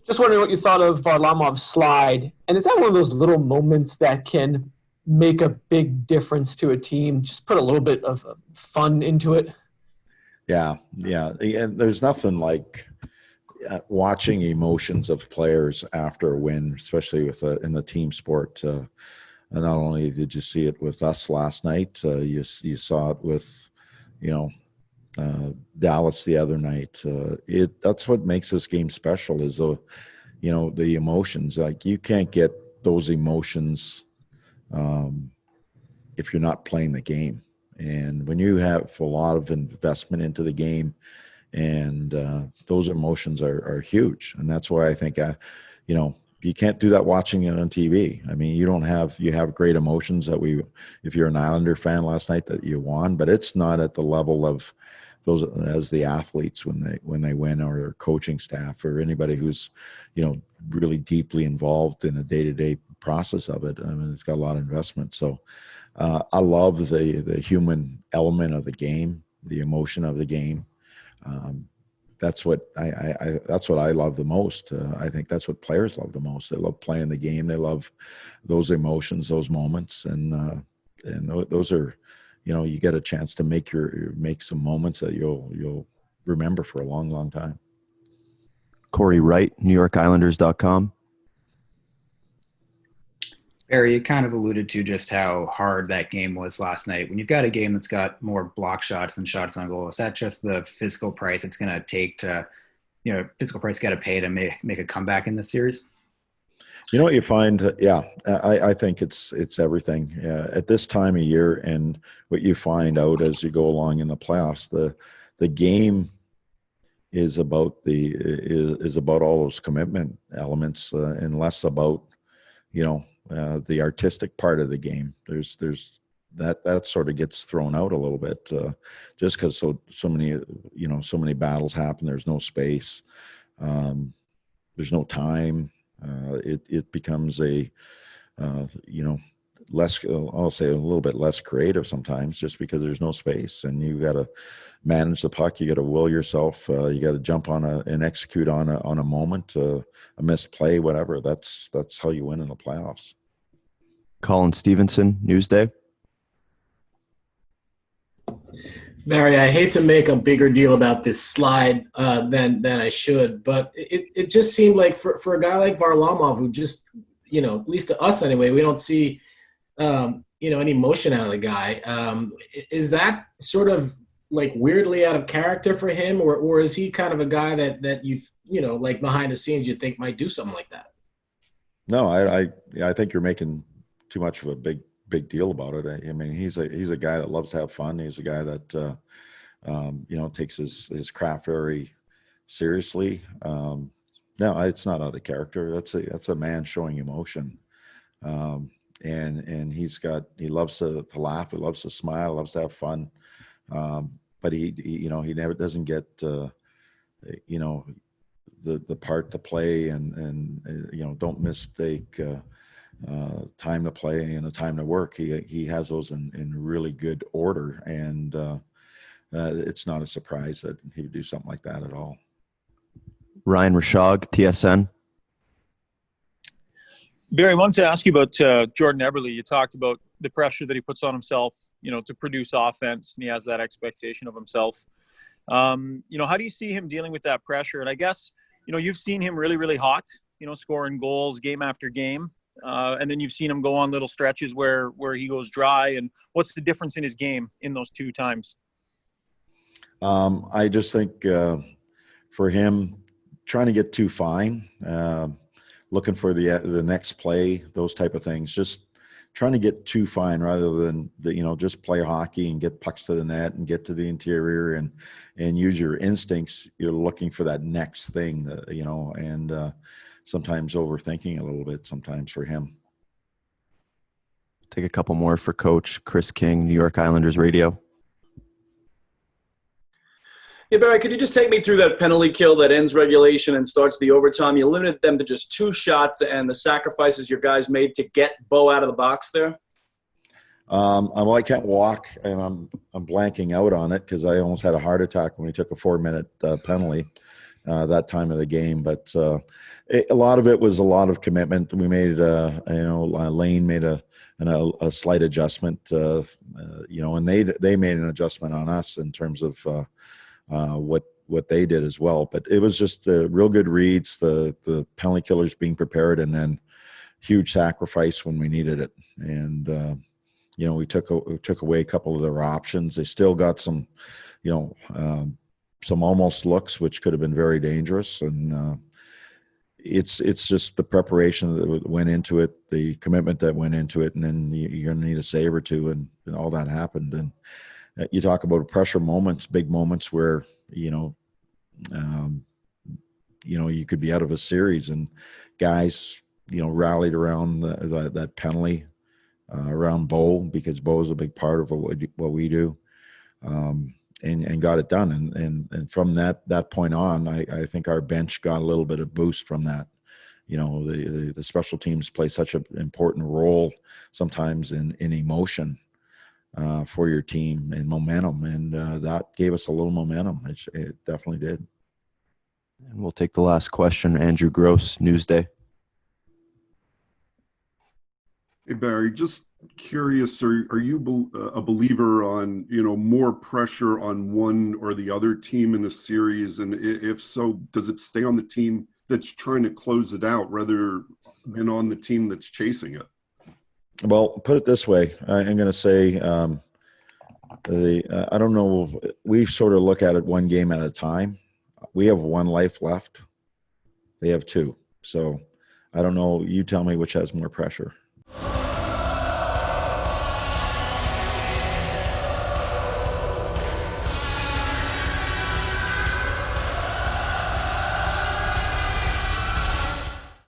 Just wondering what you thought of Varlamov's slide. And is that one of those little moments that can make a big difference to a team? Just put a little bit of fun into it. Yeah. And there's nothing like watching emotions of players after a win, especially in the team sport. And not only did you see it with us last night, you saw it with, Dallas the other night. That's what makes this game special is the emotions. Like you can't get those emotions if you're not playing the game. And when you have a lot of investment into the game, and those emotions are huge, and that's why I think you can't do that watching it on TV. I mean, you have great emotions that if you're an Islander fan last night that you won, but it's not at the level of those as the athletes when they win, or their coaching staff, or anybody who's really deeply involved in a day-to-day process of it. I mean, it's got a lot of investment. So I love the human element of the game, the emotion of the game. That's what I love the most. I think that's what players love the most. They love playing the game. They love those emotions, those moments, and those are, you get a chance to make some moments that you'll remember for a long, long time. Corey Wright, NewYorkIslanders.com. Barry, you kind of alluded to just how hard that game was last night. When you've got a game that's got more block shots than shots on goal, is that just the physical price it's going to take to, physical price got to pay to make a comeback in this series? You know what you find? I think it's everything at this time of year, and what you find out as you go along in the playoffs, the game is about all those commitment elements, and less about the artistic part of the game. There's that sort of gets thrown out a little bit just because so many battles happen. There's no space. There's no time. It becomes less, I'll say a little bit less creative sometimes, just because there's no space, and you got to manage the puck. You got to will yourself. You got to jump on and execute on a moment, a missed play, whatever. That's how you win in the playoffs. Colin Stevenson, Newsday. Barry, I hate to make a bigger deal about this slide than I should, but it just seemed like for a guy like Varlamov, who just, at least to us anyway, we don't see, any motion out of the guy. Is that sort of like weirdly out of character for him, or is he kind of a guy that like behind the scenes you think might do something like that? No, I think you're making too much of a big deal about it. I mean, he's a guy that loves to have fun. He's a guy that takes his craft very seriously. No, it's not out of character. That's a man showing emotion, and he loves to laugh. He loves to smile. Loves to have fun, but he never doesn't get the part to play, and don't mistake time to play and a time to work. He has those in really good order, and it's not a surprise that he would do something like that at all. Ryan Rashog, TSN. Barry, I wanted to ask you about Jordan Eberle. You talked about the pressure that he puts on himself, to produce offense, and he has that expectation of himself. How do you see him dealing with that pressure? And I guess, you've seen him really, really hot, scoring goals game after game. And then you've seen him go on little stretches where he goes dry. And what's the difference in his game in those two times? I just think for him, trying to get too fine, looking for the next play, those type of things, just trying to get too fine rather than just play hockey and get pucks to the net and get to the interior and use your instincts. You're looking for that next thing, and sometimes overthinking a little bit sometimes for him. Take a couple more for Coach Chris King, New York Islanders Radio. Yeah, Barry, could you just take me through that penalty kill that ends regulation and starts the overtime? You limited them to just 2 shots, and the sacrifices your guys made to get Bo out of the box there? I can't walk, and I'm blanking out on it because I almost had a heart attack when we took a 4-minute penalty. that time of the game. But a lot of it was a lot of commitment. We made, Lane made a slight adjustment, and they made an adjustment on us in terms of what they did as well. But it was just real good reads, the penalty killers being prepared, and then huge sacrifice when we needed it. And we took away a couple of their options. They still got some, some almost looks, which could have been very dangerous. And it's just the preparation that went into it, the commitment that went into it, and then you're going to need a save or two, and all that happened. And you talk about pressure moments, big moments where you could be out of a series, and guys rallied around that penalty, around Bo, because Bo is a big part of what we do, and got it done. And from that point on, I think our bench got a little bit of boost from that. The special teams play such an important role sometimes in emotion for your team and momentum, and that gave us a little momentum. It definitely did. And we'll take the last question. Andrew Gross, Newsday. Hey, Barry, just curious, are you a believer on, more pressure on one or the other team in a series? And if so, does it stay on the team that's trying to close it out rather than on the team that's chasing it? Well, put it this way. I'm going to say, I don't know. We sort of look at it one game at a time. We have one life left. They have two. So I don't know. You tell me which has more pressure.